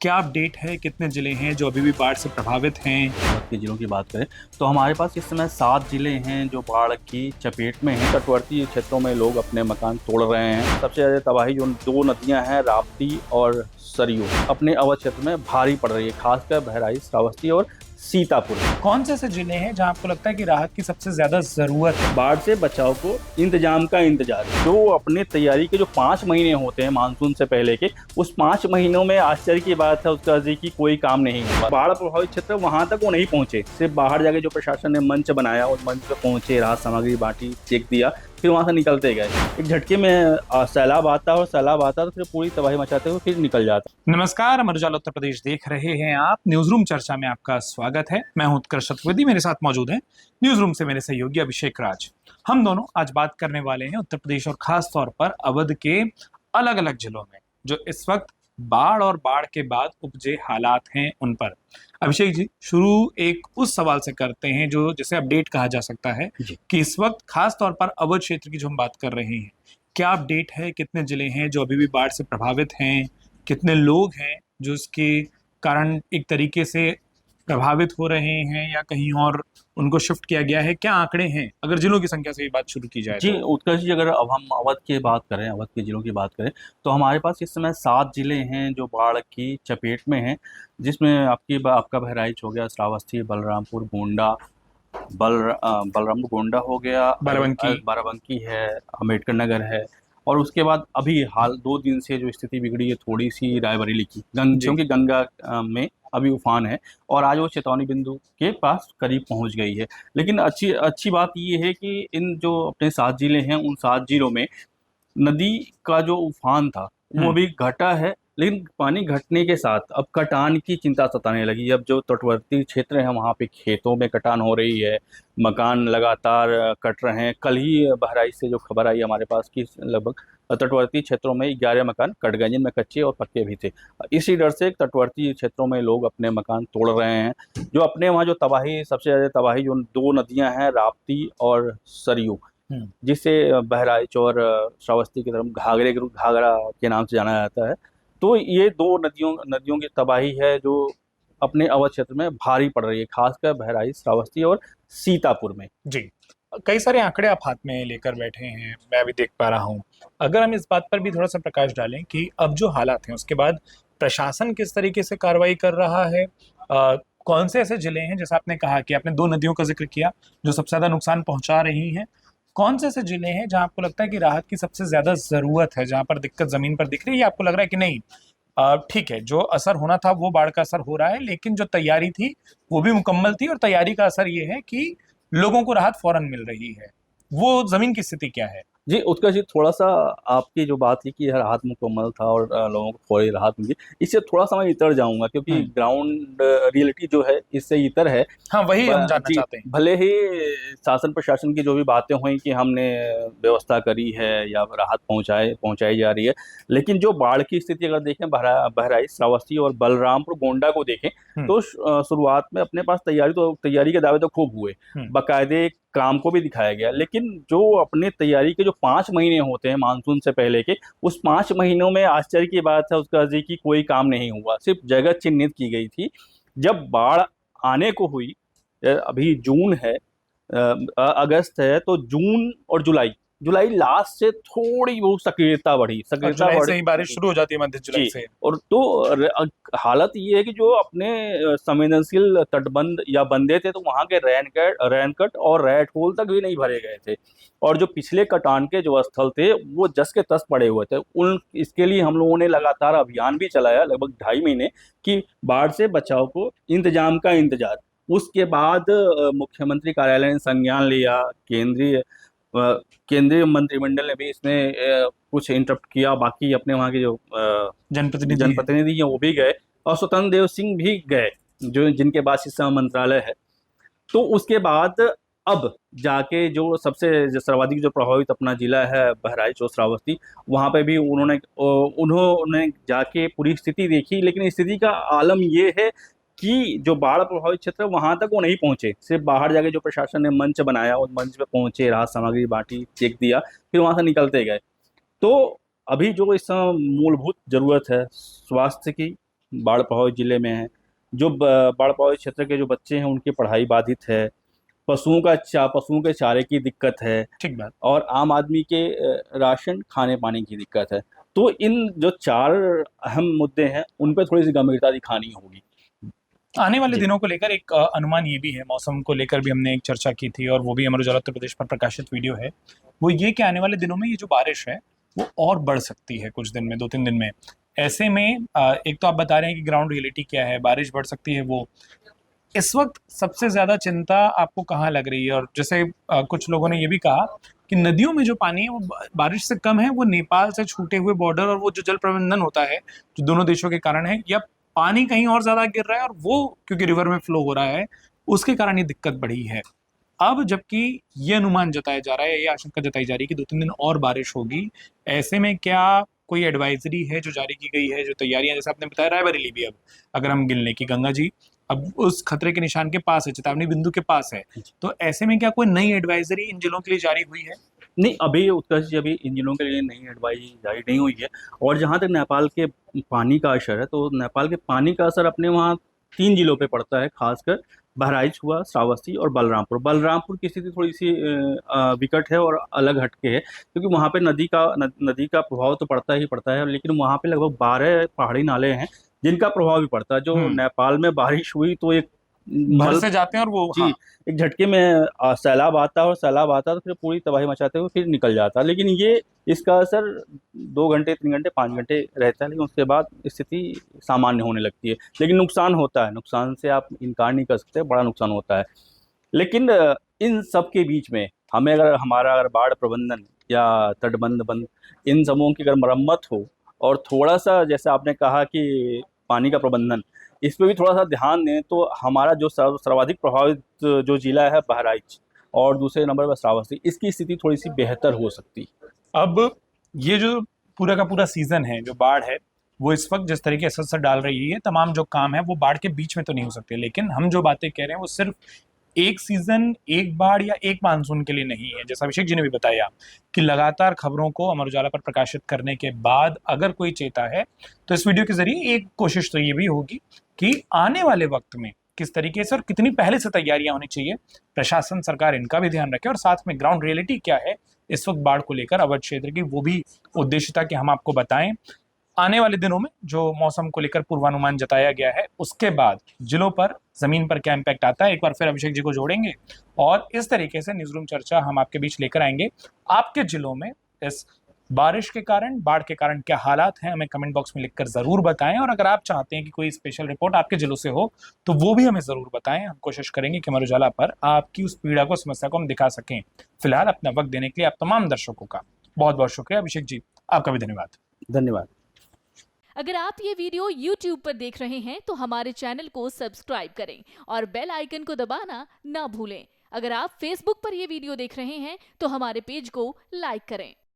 क्या अपडेट है? कितने जिले हैं जो अभी भी बाढ़ से प्रभावित हैं? के जिलों की बात करें तो हमारे पास इस समय 7 जिले हैं जो बाढ़ की चपेट में हैं। तटवर्ती क्षेत्रों में लोग अपने मकान तोड़ रहे हैं। सबसे ज़्यादा तबाही जो दो नदियां हैं, राप्ती और सरयू, अपने अवध क्षेत्र में भारी पड़ रही है, खासकर बहराइच, श्रावस्ती और सीतापुर। कौन से ऐसे जिले हैं जहां आपको लगता है कि राहत की सबसे ज्यादा जरूरत है? बाढ़ से बचाव को इंतजाम का इंतजार है। जो अपने तैयारी के जो 5 महीने होते हैं मानसून से पहले के, उस 5 महीनों में आश्चर्य की बात है उसका की कोई काम नहीं हुआ। बाढ़ प्रभावित क्षेत्र वहां तक वो नहीं पहुंचे, सिर्फ बाहर जाके जो प्रशासन ने मंच बनाया उस मंच पे पहुंचे, राहत सामग्री बांटी, चेक दिया, फिर वहां से निकलते गए। एक झटके में सैलाब आता है और सैलाब आता तो फिर पूरी तबाही मचाते हुए फिर निकल जाता। नमस्कार, अमर उजाला उत्तर प्रदेश देख रहे हैं आप। न्यूज रूम चर्चा में आपका स्वागत है। मैं हूं उत्कर्ष चतुर्वेदी, मेरे साथ मौजूद हैं न्यूज रूम से मेरे सहयोगी अभिषेक राज। हम दोनों आज बात करने वाले हैं उत्तर प्रदेश और खास तौर पर अवध के अलग अलग जिलों में जो इस वक्त बाढ़ और बाढ़ के बाद उपजे हालात हैं उन पर। अभिषेक जी, शुरू एक उस सवाल से करते हैं जो जिसे अपडेट कहा जा सकता है कि इस वक्त खास तौर पर अवध क्षेत्र की जो हम बात कर रहे हैं, क्या अपडेट है? कितने जिले हैं जो अभी भी बाढ़ से प्रभावित हैं? कितने लोग हैं जो इसके कारण एक तरीके से प्रभावित हो रहे हैं या कहीं और उनको शिफ्ट किया गया है? क्या आंकड़े हैं अगर जिलों की संख्या से ये बात शुरू की जाए जी तो? उत्कर्ष जी, अगर अब हम अवध की बात करें, अवध के जिलों की बात करें तो हमारे पास इस समय 7 जिले हैं जो बाढ़ की चपेट में हैं, जिसमें आपका बहराइच हो गया, श्रावस्ती, बलरामपुर, गोंडा, बलरामपुर गोंडा हो गया, बाराबंकी है, अम्बेडकर नगर है, और उसके बाद अभी हाल 2 दिन से जो स्थिति बिगड़ी है थोड़ी सी रायबरेली की, क्योंकि गंगा में अभी उफान है और आज वो चेतावनी बिंदु के पास करीब पहुंच गई है। लेकिन अच्छी अच्छी बात ये है कि इन जो अपने 7 जिले हैं उन 7 जिलों में नदी का जो उफान था वो भी घटा है, लेकिन पानी घटने के साथ अब कटान की चिंता सताने लगी। अब जो तटवर्ती क्षेत्र है वहाँ पे खेतों में कटान हो रही है, मकान लगातार कट रहे हैं। कल ही बहराइच से जो खबर आई हमारे पास कि लगभग तटवर्ती क्षेत्रों में 11 मकान कट गए, जिनमें कच्चे और पक्के भी थे। इसी डर से तटवर्ती क्षेत्रों में लोग अपने मकान तोड़ रहे हैं। जो अपने वहाँ जो तबाही, सबसे ज़्यादा तबाही जो 2 नदियाँ हैं, राप्ती और सरयू, जिसे बहराइच और श्रावस्ती की तरफ घाघरा के नाम से जाना जाता है। तो ये 2 नदियों की तबाही है जो अपने अवध क्षेत्र में भारी पड़ रही है, खासकर बहराइच, श्रावस्ती और सीतापुर में। जी, कई सारे आंकड़े आप हाथ में लेकर बैठे हैं, मैं भी देख पा रहा हूँ। अगर हम इस बात पर भी थोड़ा सा प्रकाश डालें कि अब जो हालात हैं उसके बाद प्रशासन किस तरीके से कार्रवाई कर रहा है, कौन से ऐसे जिले हैं, जैसा आपने कहा कि आपने 2 नदियों का जिक्र किया जो सबसे ज्यादा नुकसान पहुंचा रही हैं, कौन से ऐसे जिले हैं जहां आपको लगता है कि राहत की सबसे ज्यादा जरूरत है, जहां पर दिक्कत जमीन पर दिख रही है, या आपको लग रहा है कि नहीं ठीक है, जो असर होना था वो बाढ़ का असर हो रहा है, लेकिन जो तैयारी थी वो भी मुकम्मल थी और तैयारी का असर ये है कि लोगों को राहत फौरन मिल रही है? वो जमीन की स्थिति क्या है? जी उत्कर्ष जी, थोड़ा सा आपकी जो बात थी कि यह राहत मुकम्मल था और लोगों को फौरी राहत मिली, इससे थोड़ा सा मैं इतर जाऊंगा क्योंकि ग्राउंड रियलिटी जो है इससे इतर है। हाँ, वही हम जानना जी, चाहते हैं। भले ही शासन प्रशासन की जो भी बातें हुई कि हमने व्यवस्था करी है या राहत पहुंचाई जा रही है, लेकिन जो बाढ़ की स्थिति अगर देखें, बहराइच, श्रावस्ती और बलरामपुर गोंडा को देखें तो शुरुआत में अपने पास तैयारी के दावे तो खूब हुए, बाकायदे काम को भी दिखाया गया, लेकिन जो अपने तैयारी के जो 5 महीने होते हैं मानसून से पहले के, उस 5 महीनों में आश्चर्य की बात है उसका की कोई काम नहीं हुआ। सिर्फ जगह चिन्हित की गई थी। जब बाढ़ आने को हुई, अभी जून है, अगस्त है, तो जून और जुलाई लास्ट से थोड़ी बहुत सक्रियता बढ़ी, जुलाई से ही बारिश शुरू हो जाती है, मध्य जुलाई से। और तो हालत ये है कि जो अपने संवेदनशील तटबंध या बंदे थे तो वहां के रैनकट और रैट होल तक भी नहीं भरे गए थे, और जो पिछले कटान के जो स्थल थे वो जस के तस पड़े हुए थे। इसके लिए हम लोगों ने लगातार अभियान भी चलाया लगभग 2.5 महीने कि बाढ़ से बचाव को इंतजाम का इंतजार। उसके बाद मुख्यमंत्री कार्यालय ने संज्ञान लिया, केंद्रीय मंत्रिमंडल ने भी इसमें कुछ इंटरप्ट किया, बाकी अपने वहाँ के जो जनप्रतिनिधि हैं वो भी गए, और स्वतंत्र देव सिंह भी गए जो जिनके पास इस समय मंत्रालय है। तो उसके बाद अब जाके जो सबसे सर्वाधिक जो प्रभावित अपना जिला है बहराइच और श्रावस्ती, वहाँ पे भी उन्होंने जाके पूरी स्थिति देखी, लेकिन स्थिति का आलम ये है कि जो बाढ़ प्रभावित क्षेत्र है वहां तक वो नहीं पहुंचे, सिर्फ बाहर जाके जो प्रशासन ने मंच बनाया उस मंच पे पहुंचे, राहत सामग्री बांटी, चेक दिया, फिर वहां से निकलते गए। तो अभी जो इस समय मूलभूत जरूरत है स्वास्थ्य की, बाढ़ प्रभावित जिले में हैं। जो बाढ़ प्रभावित क्षेत्र के जो बच्चे हैं उनकी पढ़ाई बाधित है, पशुओं के चारे की दिक्कत है, ठीक बात। और आम आदमी के राशन खाने पानी की दिक्कत है। तो इन जो 4 अहम मुद्दे हैं उन पे थोड़ी सी गंभीरता दिखानी होगी। आने वाले जी। दिनों को लेकर एक अनुमान ये भी है, मौसम को लेकर भी हमने एक चर्चा की थी और वो भी अमर उजाला उत्तर प्रदेश पर प्रकाशित वीडियो है। वो ये कि आने वाले दिनों में ये जो बारिश है वो और बढ़ सकती है कुछ दिन में, 2-3 दिन में। ऐसे में एक तो आप बता रहे हैं कि ग्राउंड रियलिटी क्या है, बारिश बढ़ सकती है वो। इस वक्त सबसे ज़्यादा चिंता आपको कहाँ लग रही है? और जैसे कुछ लोगों ने ये भी कहा कि नदियों में जो पानी है वो बारिश से कम है, वो नेपाल से छूटे हुए बॉर्डर और वो जो जल प्रबंधन होता है, जो दोनों देशों के कारण है, या पानी कहीं और ज़्यादा गिर रहा है और वो क्योंकि रिवर में फ्लो हो रहा है, उसके कारण ये दिक्कत बढ़ी है। अब जबकि ये अनुमान जताया जा रहा है, ये आशंका जताई जा रही है कि 2-3 दिन और बारिश होगी। ऐसे में क्या कोई एडवाइजरी है जो जारी की गई है, जो तैयारियां, जैसे आपने बताया रायबरेली भी, अब अगर हम गिन लें कि गंगा जी अब उस खतरे के निशान के पास है, चेतावनी बिंदु के पास है, तो ऐसे में क्या कोई नई एडवाइजरी इन जिलों के लिए जारी हुई है? नहीं, अभी उत्कर्ष जी, अभी इन जिलों के लिए नई एडवाइस जारी नहीं हुई है। और जहाँ तक नेपाल के पानी का असर है, तो नेपाल के पानी का असर अपने वहाँ 3 जिलों पे पड़ता है, खासकर बहराइच हुआ, श्रावस्ती और बलरामपुर। बलरामपुर की स्थिति थोड़ी सी विकट है और अलग हटके है, क्योंकि वहाँ पे नदी का प्रभाव तो पड़ता है, लेकिन वहाँ पे लगभग 12 पहाड़ी नाले हैं जिनका प्रभाव भी पड़ता है। जो नेपाल में बारिश हुई तो एक भर से जाते हैं और वो, जी, हाँ, एक झटके में सैलाब आता है, और सैलाब आता है तो फिर पूरी तबाही मचाते हुए फिर निकल जाता है। लेकिन ये इसका असर 2 घंटे, 3 घंटे, 5 घंटे रहता है, लेकिन उसके बाद स्थिति सामान्य होने लगती है। लेकिन नुकसान होता है, नुकसान से आप इनकार नहीं कर सकते, बड़ा नुकसान होता है। लेकिन इन सब के बीच में हमें अगर बाढ़ प्रबंधन या तटबंध बंद, इन सबों की अगर मरम्मत हो, और थोड़ा-सा जैसे आपने कहा कि पानी का प्रबंधन, इस पे भी थोड़ा-सा ध्यान दें, तो हमारा जो सर्वाधिक प्रभावित जो जिला है बहराइच, और दूसरे नंबर पर श्रावस्ती, इसकी स्थिति थोड़ी-सी बेहतर हो सकती है। अब ये जो पूरा का पूरा सीजन है, जो बाढ़ है, वो इस वक्त जिस तरीके से असर डाल रही है, तमाम जो काम है वो बाढ़ के बीच में तो नहीं हो सकते, लेकिन हम जो बातें कह रहे हैं वो सिर्फ एक सीजन, एक बाढ़ या एक मानसून के लिए नहीं है। जैसा अभिषेक जी ने भी बताया कि लगातार खबरों को अमर उजाला पर प्रकाशित करने के बाद अगर कोई चेता है, तो इस वीडियो के जरिए एक कोशिश तो ये भी होगी कि आने वाले वक्त में किस तरीके से और कितनी पहले से तैयारियां होनी चाहिए, प्रशासन, सरकार इनका भी ध्यान रखे, और साथ में ग्राउंड रियलिटी क्या है इस वक्त बाढ़ को लेकर अवध क्षेत्र की, वो भी उद्देश्यता कि हम आपको बताएं। आने वाले दिनों में जो मौसम को लेकर पूर्वानुमान जताया गया है, उसके बाद जिलों पर, जमीन पर क्या इम्पैक्ट आता है, एक बार फिर अभिषेक जी को जोड़ेंगे और इस तरीके से न्यूज़ रूम चर्चा हम आपके बीच लेकर आएंगे। आपके जिलों में इस बारिश के कारण, बाढ़ के कारण क्या हालात हैं, हमें कमेंट बॉक्स में लिखकर जरूर बताएं, और अगर आप चाहते हैं कि कोई स्पेशल रिपोर्ट आपके जिलों से हो तो वो भी हमें जरूर बताएं। हम कोशिश करेंगे कि अमर उजाला पर आपकी उस पीड़ा को, समस्या को हम दिखा सकें। फिलहाल अपना वक्त देने के लिए आप तमाम दर्शकों का बहुत बहुत शुक्रिया। अभिषेक जी, आपका भी धन्यवाद। धन्यवाद। अगर आप ये वीडियो YouTube पर देख रहे हैं तो हमारे चैनल को सब्सक्राइब करें और बेल आइकन को दबाना ना भूलें। अगर आप Facebook पर ये वीडियो देख रहे हैं तो हमारे पेज को लाइक करें।